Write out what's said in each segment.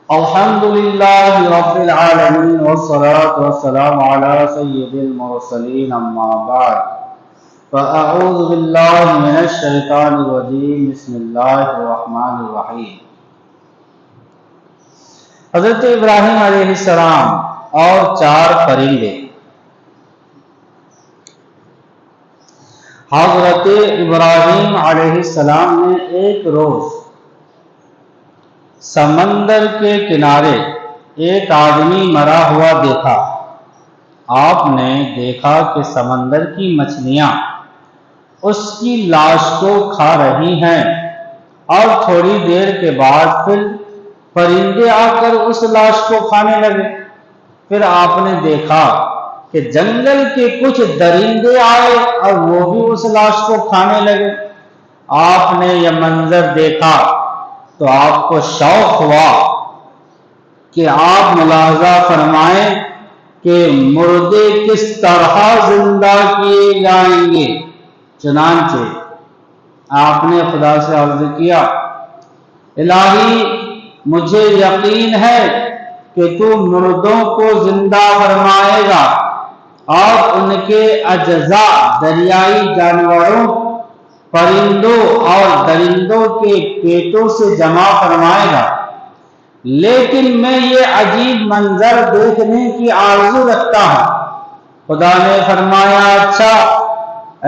الحمد لله رب العالمين والصلاة والسلام على سيد المرسلين أما بعد فأعوذ بالله من الشيطان الرجيم بسم الله الرحمن الرحيم۔ حضرت ابراہیم علیہ السلام اور چار پرندے۔ حضرت ابراہیم علیہ السلام نے ایک روز سمندر کے کنارے ایک آدمی مرا ہوا دیکھا۔ آپ نے دیکھا کہ سمندر کی مچھلیاں اس کی لاش کو کھا رہی ہیں اور تھوڑی دیر کے بعد پھر پرندے آ کر اس لاش کو کھانے لگے۔ پھر آپ نے دیکھا کہ جنگل کے کچھ درندے آئے اور وہ بھی اس لاش کو کھانے لگے۔ آپ نے یہ منظر دیکھا تو آپ کو شوق ہوا کہ آپ ملاحظہ فرمائیں کہ مردے کس طرح زندہ کیے جائیں گے۔ چنانچہ آپ نے خدا سے عرض کیا، الہی مجھے یقین ہے کہ تو مردوں کو زندہ فرمائے گا اور ان کے اجزاء دریائی جانوروں، پرندوں اور درندوں کے پیٹوں سے جمع فرمائے گا، لیکن میں یہ عجیب منظر دیکھنے کی آرزو رکھتا ہوں۔ خدا نے فرمایا، اچھا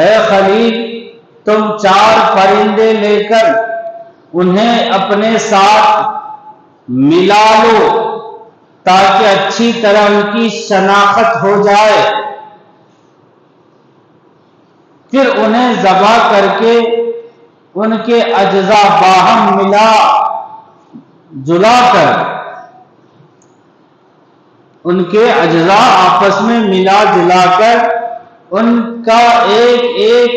اے خلیل، تم چار پرندے لے کر انہیں اپنے ساتھ ملا لو تاکہ اچھی طرح ان کی شناخت ہو جائے، پھر انہیں ذبح کر کے ان کے اجزاء باہم ملا جلا کر ان کے اجزاء آپس میں ملا جلا کر ان کا ایک ایک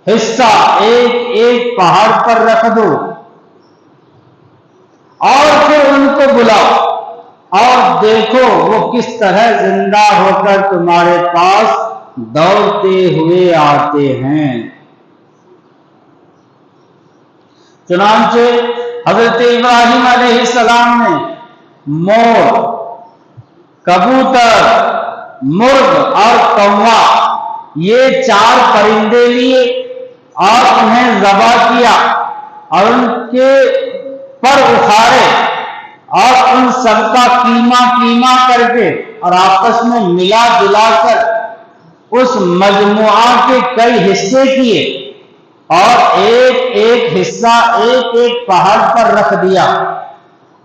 حصہ ایک ایک پہاڑ پر رکھ دو اور پھر ان کو بلاؤ اور دیکھو وہ کس طرح زندہ ہو کر تمہارے پاس دوڑتے ہوئے آتے ہیں۔ چنانچہ حضرت ابراہیم علیہ السلام نے مور، کبوتر، مرغ اور کوّا یہ چار پرندے لیے اور انہیں ذبح کیا اور ان کے پر اکھاڑے اور ان سب کا قیمہ قیمہ کر کے اور آپس میں ملا جلا کر اس مجموعہ کے کئی حصے کیے اور ایک ایک حصہ ایک ایک پہاڑ پر رکھ دیا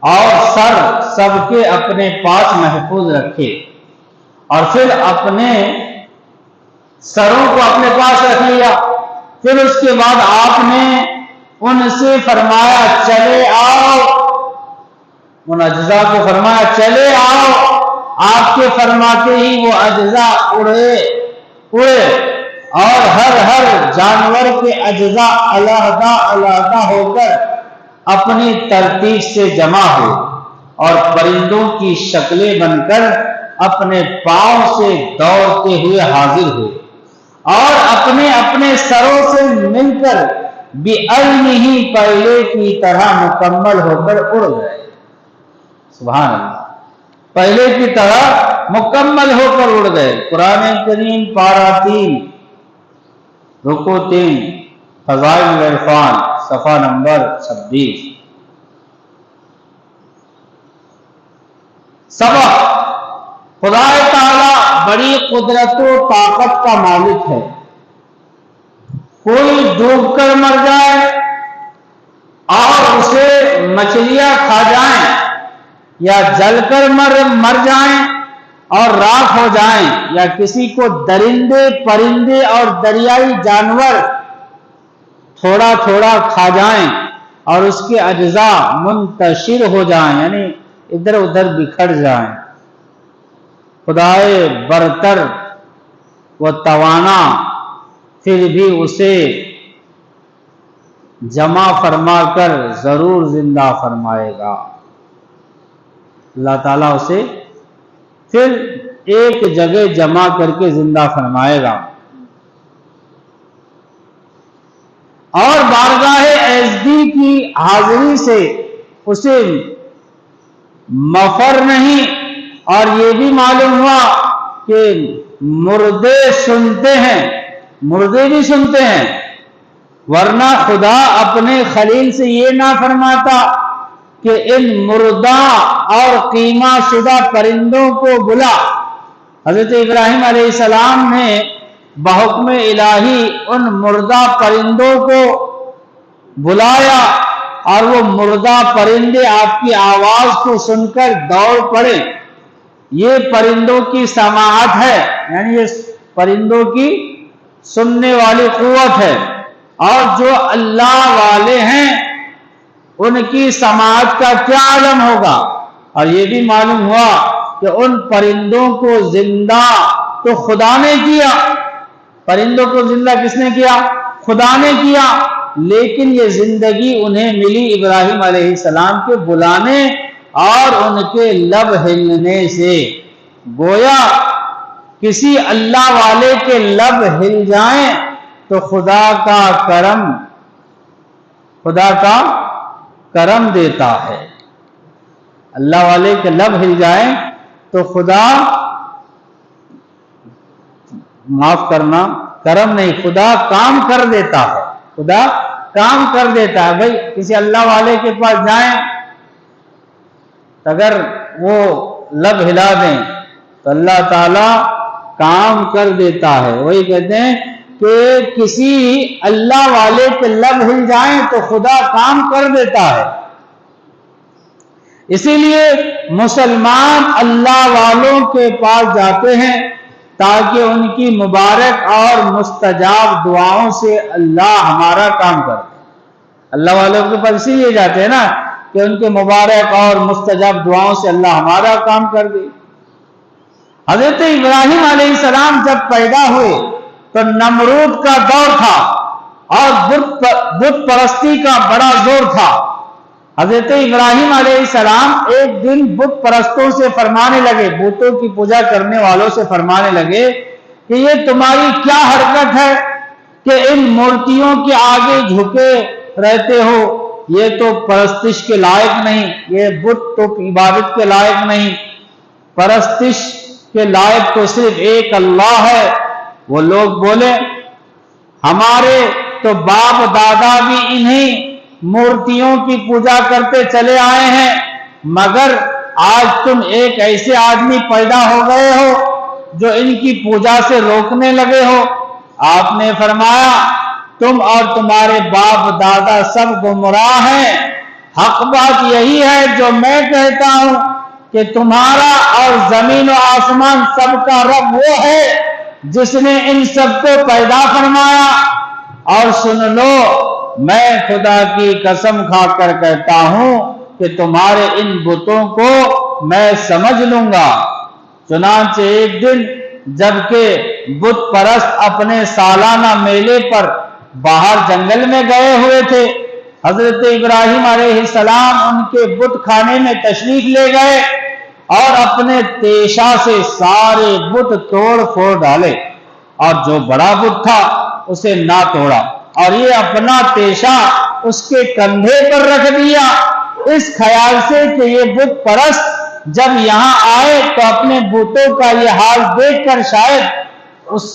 اور سر سب کے اپنے پاس محفوظ رکھے، اور پھر اپنے سروں کو اپنے پاس رکھ لیا۔ پھر اس کے بعد آپ نے ان سے فرمایا، چلے آؤ، ان اجزاء کو فرمایا چلے آؤ۔ آپ کے فرماتے ہی وہ اجزاء اڑے اور ہر جانور کے اجزاء علیحدہ علیحدہ ہو کر اپنی ترتیب سے جمع ہوئے اور پرندوں کی شکلیں بن کر اپنے پاؤں سے دوڑتے ہوئے حاضر ہوئے اور اپنے اپنے سروں سے مل کر بعلمہ پہلے کی طرح مکمل ہو کر اڑ گئے۔ سبحان اللہ، پہلے کی طرح مکمل ہو کر اڑ گئے۔ قرآن کریم پارہ 3 رکوع 3 فضائل العرفان صفحہ نمبر 26۔ سبق: خدا تعالی بڑی قدرت و طاقت کا مالک ہے۔ کوئی ڈوب کر مر جائے اور اسے مچھلیاں کھا جائیں یا جل کر مر جائیں اور راکھ ہو جائیں، یا کسی کو درندے پرندے اور دریائی جانور تھوڑا تھوڑا کھا جائیں اور اس کے اجزاء منتشر ہو جائیں، یعنی ادھر ادھر بکھر جائیں، خدائے برتر و توانا پھر بھی اسے جمع فرما کر ضرور زندہ فرمائے گا۔ اللہ تعالیٰ اسے پھر ایک جگہ جمع کر کے زندہ فرمائے گا اور بارگاہ عزتی کی حاضری سے اسے مفر نہیں، اور یہ بھی معلوم ہوا کہ مردے سنتے ہیں، مردے بھی سنتے ہیں، ورنہ خدا اپنے خلیل سے یہ نہ فرماتا کہ ان مردہ اور قیمہ شدہ پرندوں کو بلا۔ حضرت ابراہیم علیہ السلام نے بحکم الہی ان مردہ پرندوں کو بلایا، اور وہ مردہ پرندے آپ کی آواز کو سن کر دوڑ پڑے۔ یہ پرندوں کی سماعت ہے، یعنی یہ پرندوں کی سننے والی قوت ہے، اور جو اللہ والے ہیں ان کی سماعت کا کیا عالم ہوگا۔ اور یہ بھی معلوم ہوا کہ ان پرندوں کو زندہ تو خدا نے کیا، پرندوں کو زندہ کس نے کیا؟ خدا نے کیا، لیکن یہ زندگی انہیں ملی ابراہیم علیہ السلام کے بلانے اور ان کے لب ہلنے سے۔ گویا کسی اللہ والے کے لب ہل جائیں تو خدا کا کرم دیتا ہے۔ اللہ والے کے لب ہل جائیں تو خدا، معاف کرنا، کرم نہیں، خدا کام کر دیتا ہے، خدا کام کر دیتا ہے۔ بھائی کسی اللہ والے کے پاس جائیں، اگر وہ لب ہلا دیں تو اللہ تعالی کام کر دیتا ہے۔ وہی کہتے ہیں کہ کسی اللہ والے کے لب ہل جائیں تو خدا کام کر دیتا ہے۔ اسی لیے مسلمان اللہ والوں کے پاس جاتے ہیں تاکہ ان کی مبارک اور مستجاب دعاؤں سے اللہ ہمارا کام کرے۔ اللہ والوں کے پاس اسی لیے جاتے ہیں نا کہ ان کے مبارک اور مستجاب دعاؤں سے اللہ ہمارا کام کر دے۔ حضرت ابراہیم علیہ السلام جب پیدا ہوئے تو نمرود کا دور تھا اور بت پرستی کا بڑا زور تھا۔ حضرت ابراہیم علیہ السلام ایک دن بت پرستوں سے فرمانے لگے، بتوں کی پوجا کرنے والوں سے فرمانے لگے کہ یہ تمہاری کیا حرکت ہے کہ ان مورتیوں کے آگے جھکے رہتے ہو، یہ تو پرستش کے لائق نہیں، یہ بت تو عبادت کے لائق نہیں، پرستش کے لائق تو صرف ایک اللہ ہے۔ وہ لوگ بولے ہمارے تو باپ دادا بھی انہیں مورتیوں کی پوجا کرتے چلے آئے ہیں، مگر آج تم ایک ایسے آدمی پیدا ہو گئے ہو جو ان کی پوجا سے روکنے لگے ہو۔ آپ نے فرمایا تم اور تمہارے باپ دادا سب گمراہ ہیں، حق بات یہی ہے جو میں کہتا ہوں کہ تمہارا اور زمین و آسمان سب کا رب وہ ہے جس نے ان سب کو پیدا فرمایا۔ اور سن لو میں خدا کی قسم کھا کر کہتا ہوں کہ تمہارے ان بتوں کو میں سمجھ لوں گا۔ چنانچہ ایک دن جبکہ بت پرست اپنے سالانہ میلے پر باہر جنگل میں گئے ہوئے تھے، حضرت ابراہیم علیہ السلام ان کے بت خانے میں تشریف لے گئے اور اپنے تیشا سے سارے بت توڑ پھوڑ ڈالے، اور جو بڑا بت تھا اسے نہ توڑا، اور یہ اپنا تیشا اس کے کندھے پر رکھ دیا، اس خیال سے کہ یہ بت پرست جب یہاں آئے تو اپنے بتوں کا یہ حال دیکھ کر شاید اس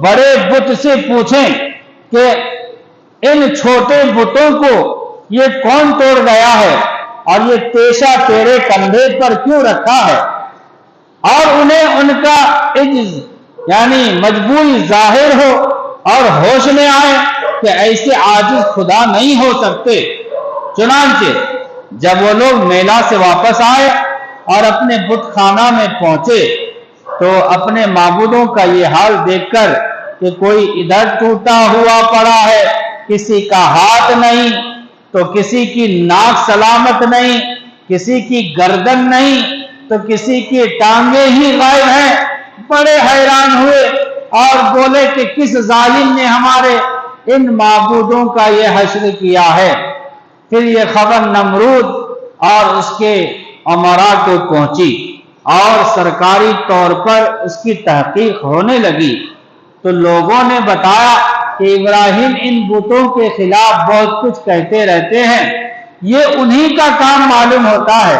بڑے بت سے پوچھیں کہ ان چھوٹے بتوں کو یہ کون توڑ گیا ہے اور یہ تیشا تیرے کندھے پر کیوں رکھا ہے، اور انہیں ان کا عجز یعنی مجبوری ظاہر ہو اور ہوش میں آئے کہ ایسے عاجز خدا نہیں ہو سکتے۔ چنانچہ جب وہ لوگ میلہ سے واپس آئے اور اپنے بت خانہ میں پہنچے تو اپنے معبودوں کا یہ حال دیکھ کر کہ کوئی ادھر ٹوٹا ہوا پڑا ہے، کسی کا ہاتھ نہیں تو کسی کی ناک سلامت نہیں، کسی کی گردن نہیں تو کسی کی ٹانگیں ہی غائب ہیں، بڑے حیران ہوئے اور بولے کہ کس ظالم نے ہمارے ان معبودوں کا یہ حشر کیا ہے۔ پھر یہ خبر نمرود اور اس کے امراء کو پہنچی اور سرکاری طور پر اس کی تحقیق ہونے لگی تو لوگوں نے بتایا کہ ابراہیم ان بتوں کے خلاف بہت کچھ کہتے رہتے ہیں، یہ انہی کا کام معلوم ہوتا ہے،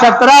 17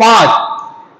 5।